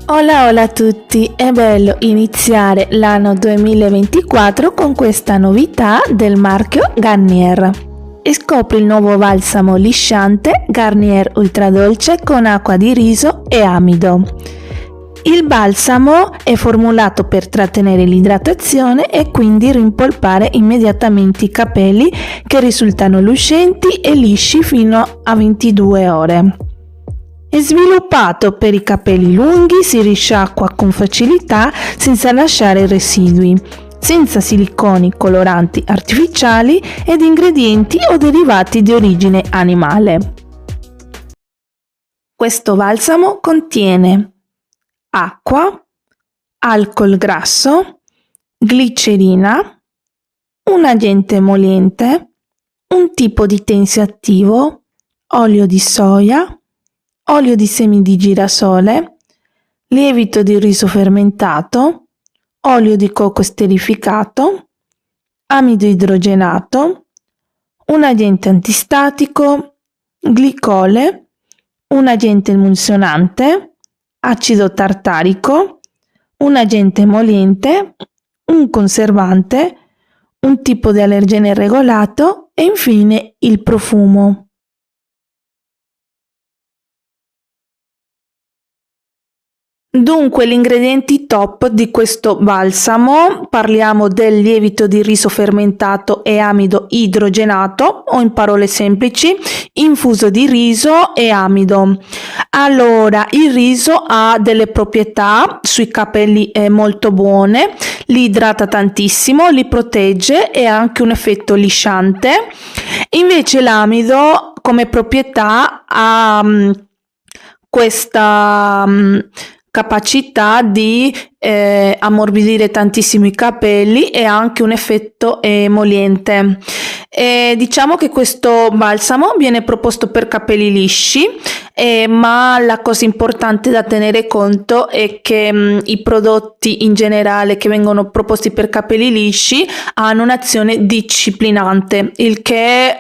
Hola hola a tutti, è bello iniziare l'anno 2024 con questa novità del marchio Garnier. Scopri il nuovo balsamo lisciante Garnier Ultra Dolce con acqua di riso e amido. Il balsamo è formulato per trattenere l'idratazione e quindi rimpolpare immediatamente i capelli che risultano lucenti e lisci fino a 22 ore. È sviluppato per i capelli lunghi, si risciacqua con facilità senza lasciare residui, senza siliconi coloranti artificiali ed ingredienti o derivati di origine animale. Questo balsamo contiene acqua, alcol grasso, glicerina, un agente emoliente, un tipo di tensioattivo, olio di soia, olio di semi di girasole, lievito di riso fermentato, olio di cocco esterificato, amido idrogenato, un agente antistatico, glicole, un agente emulsionante, acido tartarico, un agente emoliente, un conservante, un tipo di allergene regolato e infine il profumo. Dunque, gli ingredienti top di questo balsamo, parliamo del lievito di riso fermentato e amido idrogenato, o in parole semplici, infuso di riso e amido. Allora, il riso ha delle proprietà sui capelli molto buone, li idrata tantissimo, li protegge e ha anche un effetto lisciante. Invece l'amido come proprietà ha questa capacità di ammorbidire tantissimo i capelli e ha anche un effetto emoliente. Diciamo che questo balsamo viene proposto per capelli lisci, ma la cosa importante da tenere conto è che i prodotti in generale che vengono proposti per capelli lisci hanno un'azione disciplinante, il che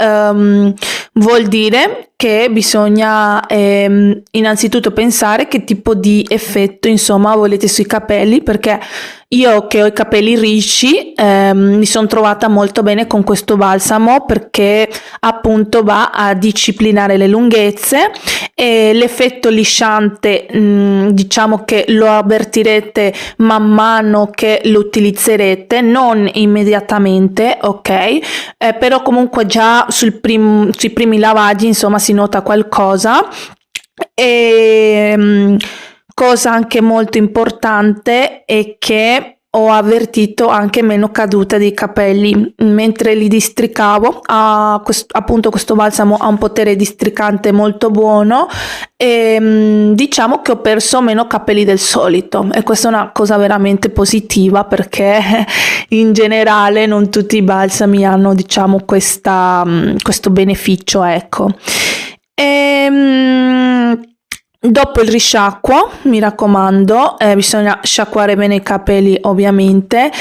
vuol dire che bisogna innanzitutto pensare che tipo di effetto insomma volete sui capelli, perché io che ho i capelli ricci mi sono trovata molto bene con questo balsamo perché appunto va a disciplinare le lunghezze e l'effetto lisciante diciamo che lo avvertirete man mano che lo utilizzerete, non immediatamente, ok? Però comunque già sui primi lavaggi insomma si nota qualcosa. E cosa anche molto importante è che ho avvertito anche meno caduta dei capelli mentre li districavo. Appunto questo balsamo ha un potere districante molto buono e diciamo che ho perso meno capelli del solito, e questa è una cosa veramente positiva perché in generale non tutti i balsami hanno diciamo questo beneficio, ecco. Dopo il risciacquo, mi raccomando, bisogna sciacquare bene i capelli ovviamente,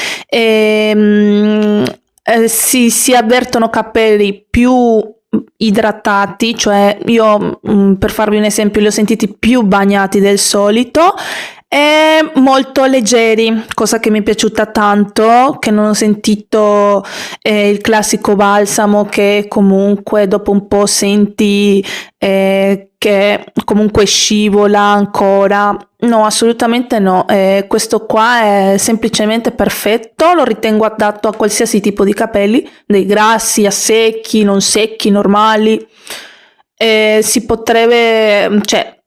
si avvertono capelli più idratati, cioè io per farvi un esempio li ho sentiti più bagnati del solito e molto leggeri, cosa che mi è piaciuta tanto, che non ho sentito il classico balsamo che comunque dopo un po' senti che comunque scivola ancora. No, assolutamente no, questo qua è semplicemente perfetto, lo ritengo adatto a qualsiasi tipo di capelli, dei grassi, a secchi, non secchi, normali. Si potrebbe, cioè,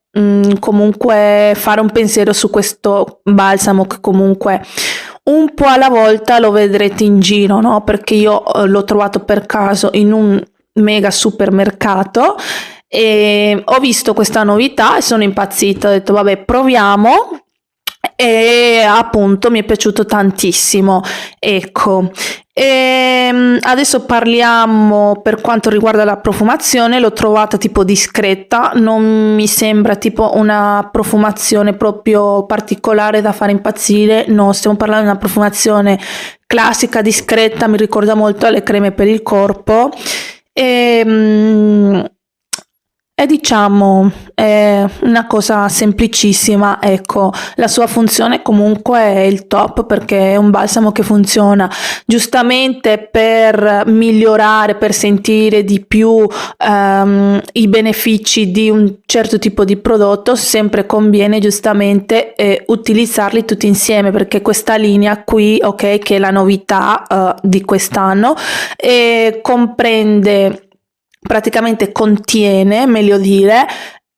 comunque fare un pensiero su questo balsamo che comunque un po' alla volta lo vedrete in giro, no? Perché io l'ho trovato per caso in un mega supermercato e ho visto questa novità e sono impazzita, ho detto vabbè proviamo, e appunto mi è piaciuto tantissimo, ecco. Adesso parliamo per quanto riguarda la profumazione. L'ho trovata tipo discreta, non mi sembra tipo una profumazione proprio particolare da fare impazzire, no, stiamo parlando di una profumazione classica, discreta, mi ricorda molto le creme per il corpo. è diciamo è una cosa semplicissima, ecco, la sua funzione comunque è il top perché è un balsamo che funziona giustamente per migliorare, per sentire di più i benefici di un certo tipo di prodotto, sempre conviene giustamente utilizzarli tutti insieme perché questa linea qui, ok, che è la novità di quest'anno, comprende praticamente contiene, meglio dire,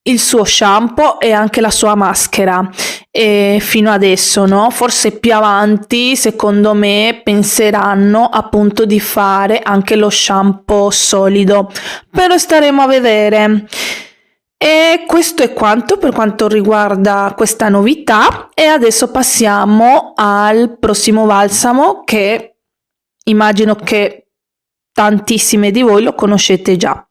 il suo shampoo e anche la sua maschera. E fino adesso, no? Forse più avanti, secondo me, penseranno appunto di fare anche lo shampoo solido, però staremo a vedere. E questo è quanto per quanto riguarda questa novità e adesso passiamo al prossimo balsamo che immagino che tantissime di voi lo conoscete già.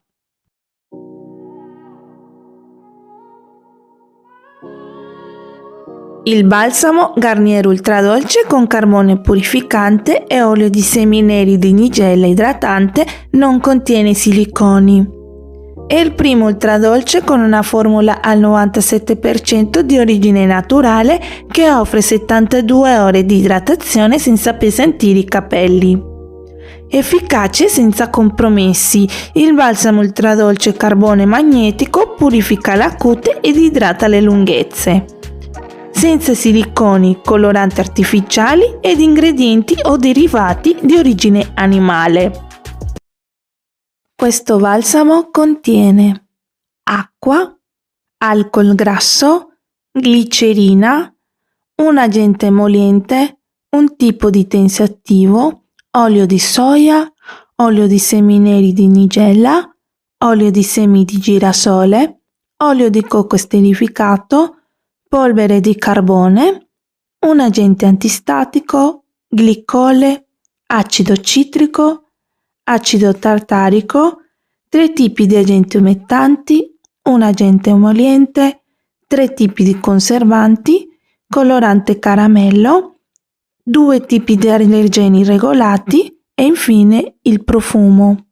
Il balsamo Garnier Ultra Dolce con carbone purificante e olio di semi neri di nigella idratante non contiene siliconi. È il primo ultra dolce con una formula al 97% di origine naturale che offre 72 ore di idratazione senza appesantire i capelli. Efficace senza compromessi, il balsamo ultradolce carbone magnetico purifica la cute ed idrata le lunghezze. Senza siliconi, coloranti artificiali ed ingredienti o derivati di origine animale. Questo balsamo contiene acqua, alcol grasso, glicerina, un agente emoliente, un tipo di tensioattivo, olio di soia, olio di semi neri di nigella, olio di semi di girasole, olio di cocco esterificato, polvere di carbone, un agente antistatico, glicole, acido citrico, acido tartarico, 3 tipi di agenti umettanti, un agente emoliente, 3 tipi di conservanti, colorante caramello, 2 tipi di allergeni regolati e infine il profumo.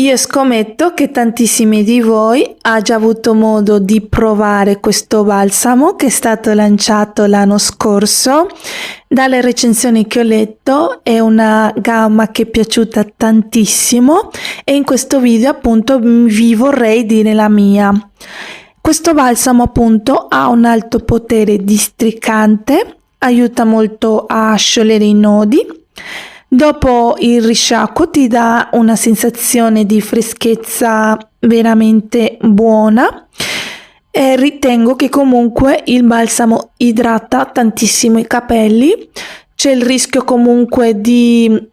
Io scommetto che tantissimi di voi ha già avuto modo di provare questo balsamo che è stato lanciato l'anno scorso. Dalle recensioni che ho letto è una gamma che è piaciuta tantissimo e in questo video appunto vi vorrei dire la mia. Questo balsamo appunto ha un alto potere districante, aiuta molto a sciogliere i nodi. Dopo il risciacquo ti dà una sensazione di freschezza veramente buona e ritengo che comunque il balsamo idrata tantissimo i capelli. C'è il rischio comunque di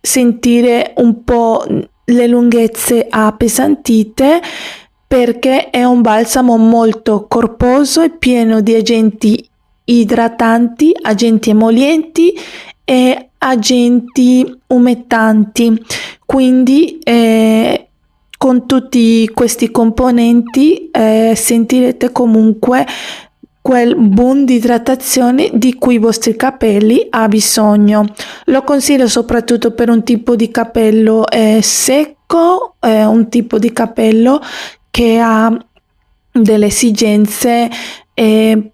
sentire un po' le lunghezze appesantite perché è un balsamo molto corposo e pieno di agenti idratanti, agenti emolienti e agenti umettanti, quindi con tutti questi componenti sentirete comunque quel boom di idratazione di cui i vostri capelli ha bisogno. Lo consiglio soprattutto per un tipo di capello secco, un tipo di capello che ha delle esigenze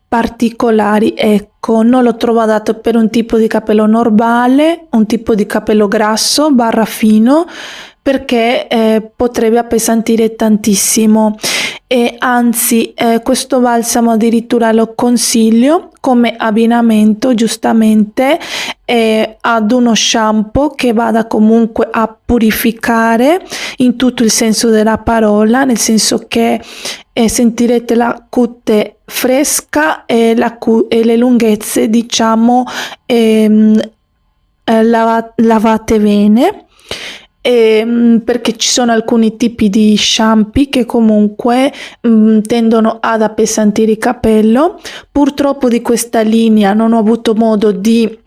particolari, ecco, non lo trovo adatto per un tipo di capello normale, un tipo di capello grasso barra fino, perché potrebbe appesantire tantissimo e anzi questo balsamo addirittura lo consiglio come abbinamento giustamente ad uno shampoo che vada comunque a purificare in tutto il senso della parola, nel senso che sentirete la cute fresca e le lunghezze diciamo lavate bene. Perché ci sono alcuni tipi di shampoo che comunque tendono ad appesantire il capello. Purtroppo di questa linea non ho avuto modo di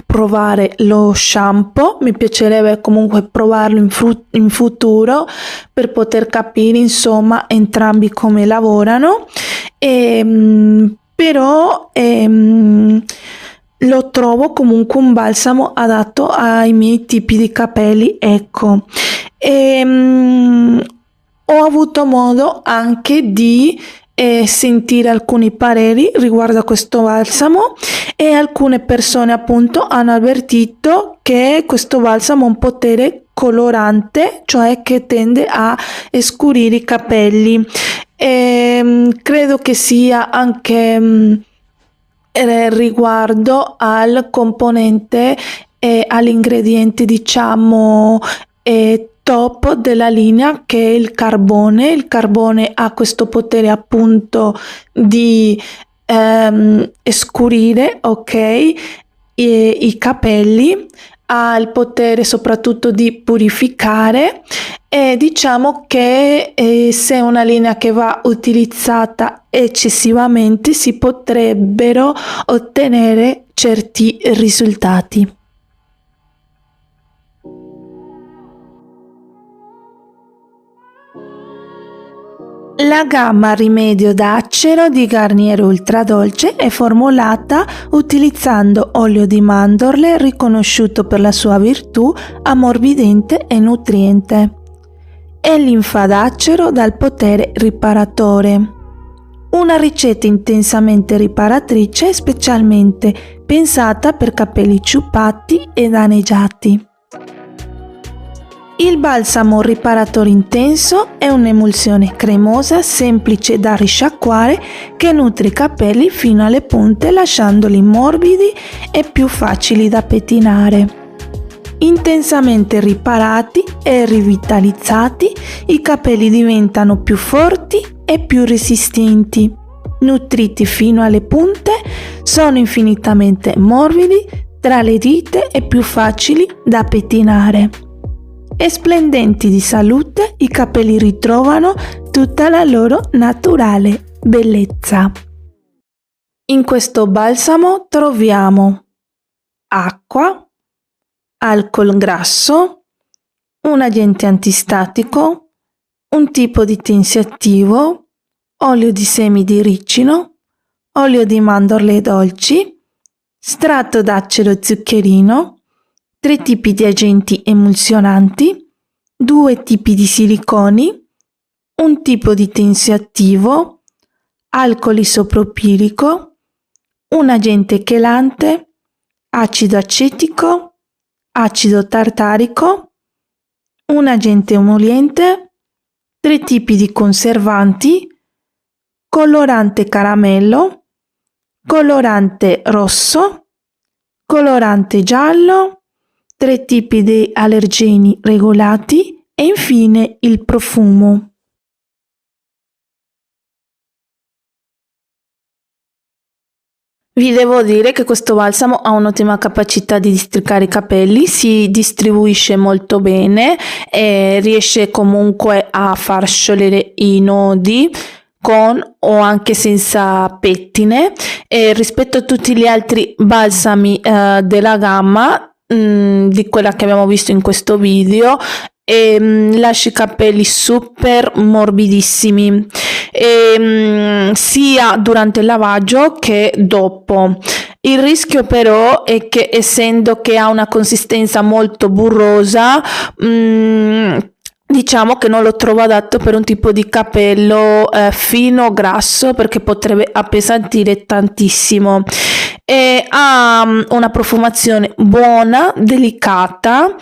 provare lo shampoo, mi piacerebbe comunque provarlo in futuro per poter capire insomma entrambi come lavorano però lo trovo comunque un balsamo adatto ai miei tipi di capelli, ecco. Ho avuto modo anche di sentire alcuni pareri riguardo a questo balsamo, e alcune persone appunto hanno avvertito che questo balsamo ha un potere colorante, cioè che tende a scurire i capelli. Credo che sia anche riguardo al componente e all'ingrediente, diciamo, top della linea, che è il carbone. Il carbone ha questo potere appunto di scurire, ok, i capelli, ha il potere soprattutto di purificare, e diciamo che se è una linea che va utilizzata eccessivamente si potrebbero ottenere certi risultati. La gamma Rimedio d'acero di Garnier Ultra Dolce è formulata utilizzando olio di mandorle riconosciuto per la sua virtù ammorbidente e nutriente, e linfa d'acero dal potere riparatore. Una ricetta intensamente riparatrice specialmente pensata per capelli ciuppati e danneggiati. Il balsamo riparatore intenso è un'emulsione cremosa semplice da risciacquare che nutre i capelli fino alle punte, lasciandoli morbidi e più facili da pettinare. Intensamente riparati e rivitalizzati, i capelli diventano più forti e più resistenti. Nutriti fino alle punte, sono infinitamente morbidi tra le dita e più facili da pettinare. E splendenti di salute, i capelli ritrovano tutta la loro naturale bellezza. In questo balsamo troviamo acqua, alcol grasso, un agente antistatico, un tipo di tensiativo, olio di semi di ricino, olio di mandorle dolci, strato d'acero zuccherino, 3 tipi di agenti emulsionanti, 2 tipi di siliconi, un tipo di tensioattivo, alcol isopropilico, un agente chelante, acido acetico, acido tartarico, un agente emoliente, 3 tipi di conservanti, colorante caramello, colorante rosso, colorante giallo, 3 tipi di allergeni regolati e infine il profumo. Vi devo dire che questo balsamo ha un'ottima capacità di districare i capelli, si distribuisce molto bene e riesce comunque a far sciogliere i nodi con o anche senza pettine, e rispetto a tutti gli altri balsami della gamma di quella che abbiamo visto in questo video, lascia i capelli super morbidissimi, sia durante il lavaggio che dopo. Il rischio però è che, essendo che ha una consistenza molto burrosa, diciamo che non lo trovo adatto per un tipo di capello fino, grasso, perché potrebbe appesantire tantissimo. E ha una profumazione buona, delicata.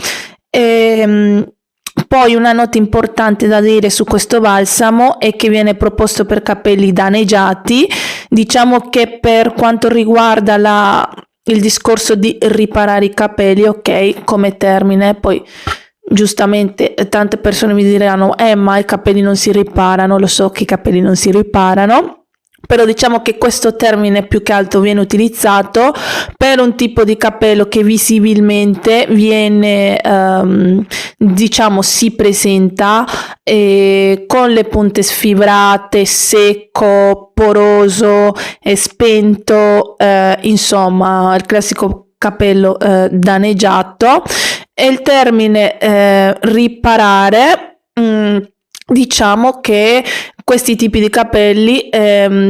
Poi una nota importante da dire su questo balsamo è che viene proposto per capelli danneggiati. Diciamo che per quanto riguarda il discorso di riparare i capelli, ok, come termine, poi giustamente tante persone mi diranno ma i capelli non si riparano. Lo so che i capelli non si riparano, però diciamo che questo termine più che altro viene utilizzato per un tipo di capello che visibilmente viene, diciamo, si presenta con le punte sfibrate, secco, poroso e spento, insomma il classico capello danneggiato. E il termine riparare, diciamo che questi tipi di capelli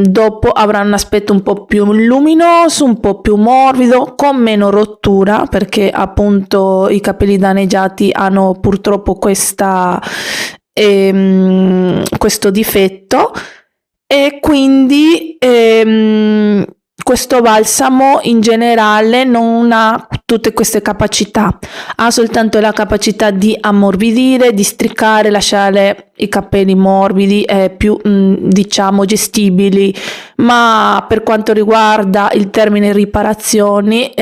dopo avranno un aspetto un po' più luminoso, un po' più morbido, con meno rottura, perché appunto i capelli danneggiati hanno purtroppo questo difetto, e quindi questo balsamo in generale non ha tutte queste capacità, ha soltanto la capacità di ammorbidire, di districare, lasciare i capelli morbidi e più diciamo gestibili, ma per quanto riguarda il termine riparazioni,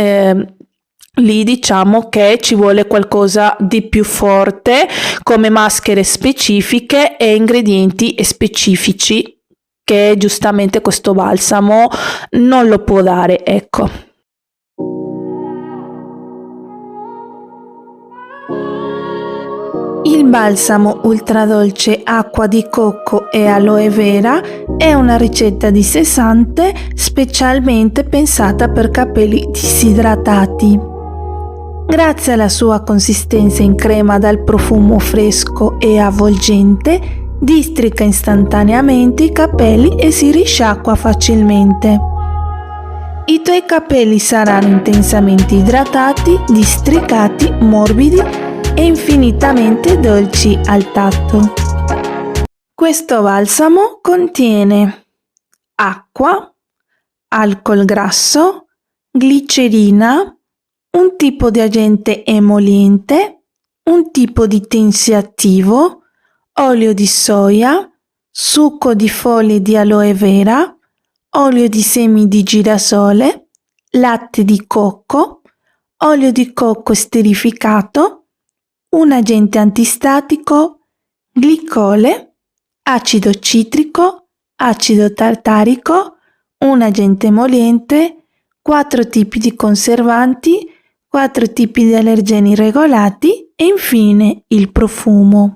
lì diciamo che ci vuole qualcosa di più forte, come maschere specifiche e ingredienti specifici, che giustamente questo balsamo non lo può dare, ecco. Il balsamo ultradolce acqua di cocco e aloe vera è una ricetta di sessante specialmente pensata per capelli disidratati. Grazie alla sua consistenza in crema dal profumo fresco e avvolgente, districa istantaneamente i capelli e si risciacqua facilmente. I tuoi capelli saranno intensamente idratati, districati, morbidi e infinitamente dolci al tatto. Questo balsamo contiene acqua, alcol grasso, glicerina, un tipo di agente emoliente, un tipo di tensiattivo, olio di soia, succo di foglie di aloe vera, olio di semi di girasole, latte di cocco, olio di cocco esterificato, un agente antistatico, glicole, acido citrico, acido tartarico, un agente emoliente, 4 tipi di conservanti, 4 tipi di allergeni regolati e infine il profumo.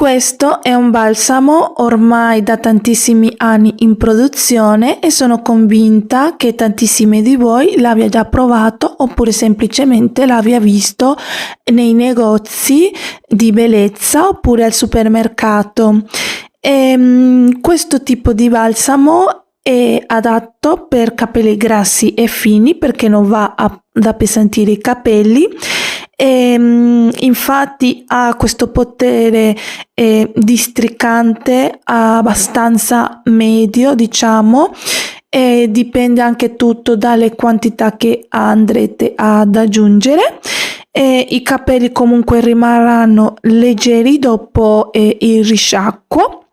Questo è un balsamo ormai da tantissimi anni in produzione e sono convinta che tantissimi di voi l'abbia già provato oppure semplicemente l'abbia visto nei negozi di bellezza oppure al supermercato. Questo tipo di balsamo è adatto per capelli grassi e fini perché non va ad appesantire i capelli. Infatti ha questo potere districante abbastanza medio, diciamo, e dipende anche tutto dalle quantità che andrete ad aggiungere. I capelli comunque rimarranno leggeri dopo il risciacquo.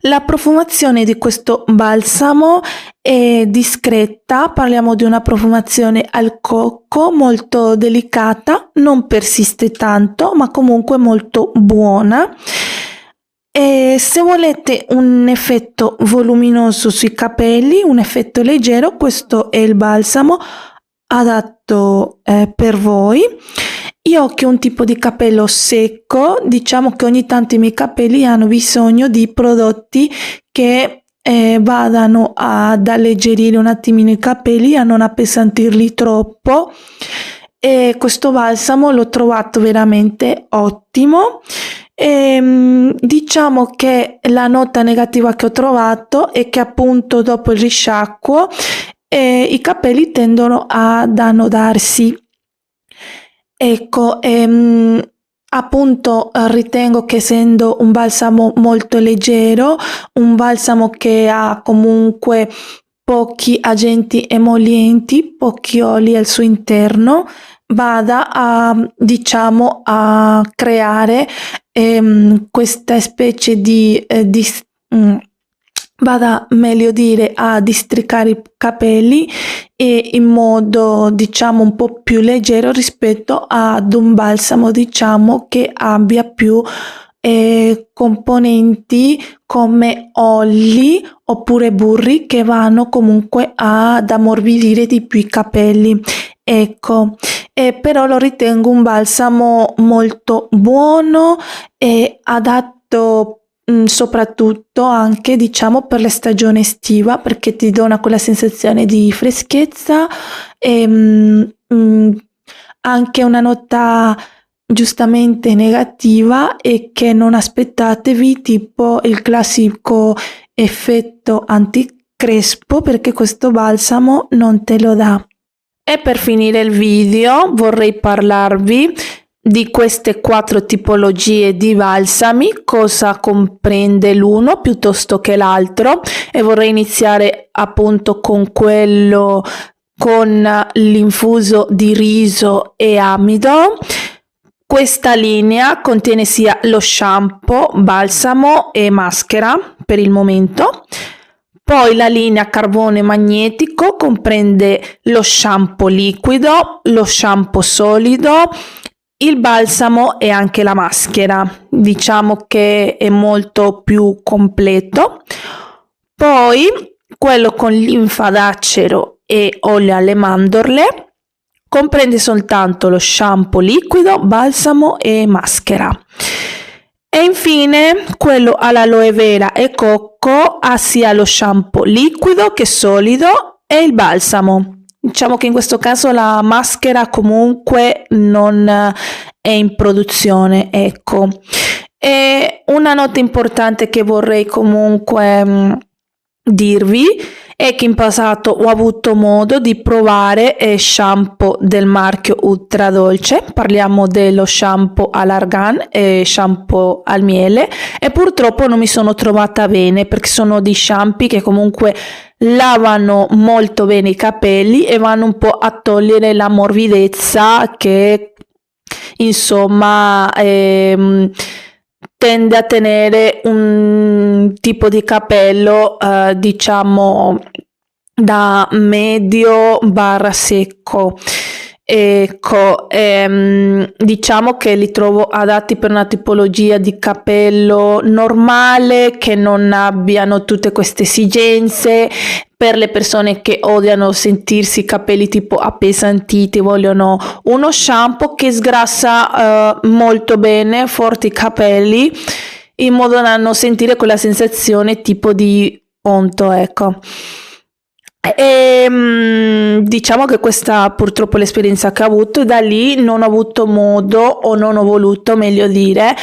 La profumazione di questo balsamo è discreta, parliamo di una profumazione al cocco molto delicata, non persiste tanto, ma comunque molto buona. E se volete un effetto voluminoso sui capelli, un effetto leggero, questo è il balsamo adatto per voi. Io che ho un tipo di capello secco, diciamo che ogni tanto i miei capelli hanno bisogno di prodotti che vadano ad alleggerire un attimino i capelli, a non appesantirli troppo, e questo balsamo l'ho trovato veramente ottimo. Diciamo che la nota negativa che ho trovato è che appunto dopo il risciacquo i capelli tendono ad annodarsi. Ecco, appunto ritengo che essendo un balsamo molto leggero, un balsamo che ha comunque pochi agenti emolienti, pochi oli al suo interno, vada a, diciamo, a creare questa specie di vada meglio dire a districare i capelli e in modo diciamo un po' più leggero rispetto ad un balsamo diciamo che abbia più componenti come oli oppure burri che vanno comunque ad ammorbidire di più i capelli. Ecco, però lo ritengo un balsamo molto buono e adatto soprattutto anche diciamo per la stagione estiva perché ti dona quella sensazione di freschezza e anche una nota giustamente negativa è che non aspettatevi tipo il classico effetto anticrespo, perché questo balsamo non te lo dà. E per finire il video vorrei parlarvi di queste 4 tipologie di balsami, cosa comprende l'uno piuttosto che l'altro, e vorrei iniziare appunto con quello con l'infuso di riso e amido. Questa linea contiene sia lo shampoo, balsamo e maschera per il momento. Poi la linea carbone magnetico comprende lo shampoo liquido, lo shampoo solido, il balsamo e anche la maschera. Diciamo che è molto più completo. Poi quello con linfa d'acero e olio alle mandorle comprende soltanto lo shampoo liquido, balsamo e maschera. E infine quello all'aloe vera e cocco ha sia lo shampoo liquido che solido e il balsamo. Diciamo che in questo caso la maschera comunque non è in produzione, ecco. E una nota importante che vorrei comunque dirvi è che in passato ho avuto modo di provare shampoo del marchio Ultra Dolce, parliamo dello shampoo all'argan e shampoo al miele, e purtroppo non mi sono trovata bene, perché sono di shampoo che comunque lavano molto bene i capelli e vanno un po' a togliere la morbidezza che insomma tende a tenere un tipo di capello diciamo da medio barra secco. Ecco, diciamo che li trovo adatti per una tipologia di capello normale, che non abbiano tutte queste esigenze, per le persone che odiano sentirsi i capelli tipo appesantiti, vogliono uno shampoo che sgrassa molto bene, forti i capelli, in modo da non sentire quella sensazione tipo di onto, ecco. Diciamo che questa purtroppo è l'esperienza che ho avuto, e da lì non ho avuto modo, o non ho voluto meglio dire,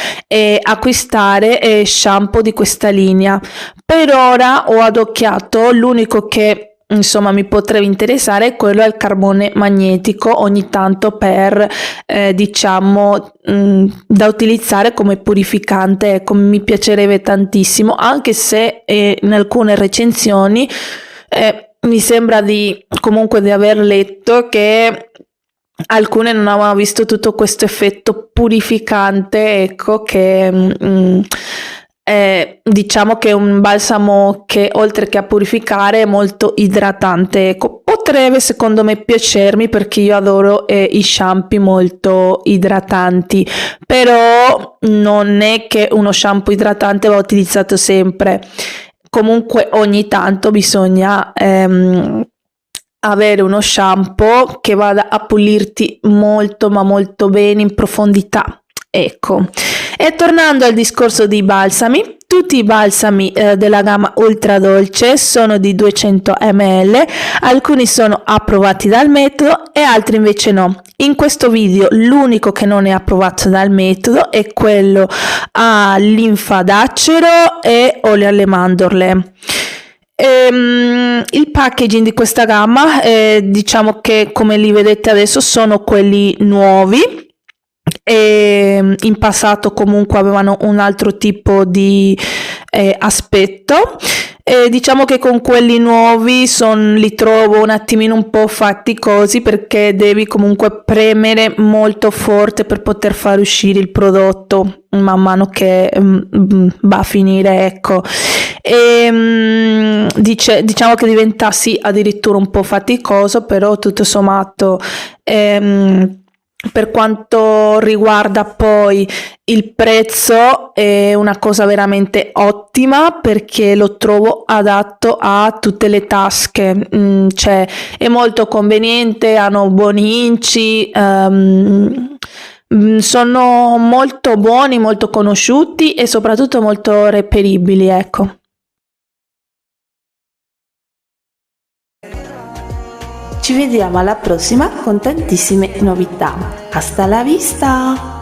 acquistare shampoo di questa linea. Per ora ho adocchiato l'unico che insomma mi potrebbe interessare, è quello al carbone magnetico, ogni tanto per diciamo da utilizzare come purificante. Ecco, mi piacerebbe tantissimo, anche se in alcune recensioni mi sembra comunque di aver letto che alcune non avevano visto tutto questo effetto purificante, ecco, che diciamo che è un balsamo che oltre che a purificare è molto idratante, ecco. Potrebbe secondo me piacermi, perché io adoro i shampoo molto idratanti, però non è che uno shampoo idratante va utilizzato sempre. Comunque ogni tanto bisogna avere uno shampoo che vada a pulirti molto ma molto bene in profondità, ecco. E tornando al discorso dei balsami, tutti i balsami della gamma Ultra Dolce sono di 200 ml, alcuni sono approvati dal metodo e altri invece no. In questo video l'unico che non è approvato dal metodo è quello a linfa d'acero e olio alle mandorle. Il packaging di questa gamma, diciamo che come li vedete adesso sono quelli nuovi, e in passato comunque avevano un altro tipo di aspetto. Diciamo che con quelli nuovi li trovo un attimino un po' faticosi, perché devi comunque premere molto forte per poter far uscire il prodotto man mano che va a finire, ecco. Diciamo che diventassi addirittura un po' faticoso, però tutto sommato per quanto riguarda poi il prezzo è una cosa veramente ottima, perché lo trovo adatto a tutte le tasche, cioè è molto conveniente, hanno buoni inci, sono molto buoni, molto conosciuti e soprattutto molto reperibili, ecco. Ci vediamo alla prossima con tantissime novità. Hasta la vista!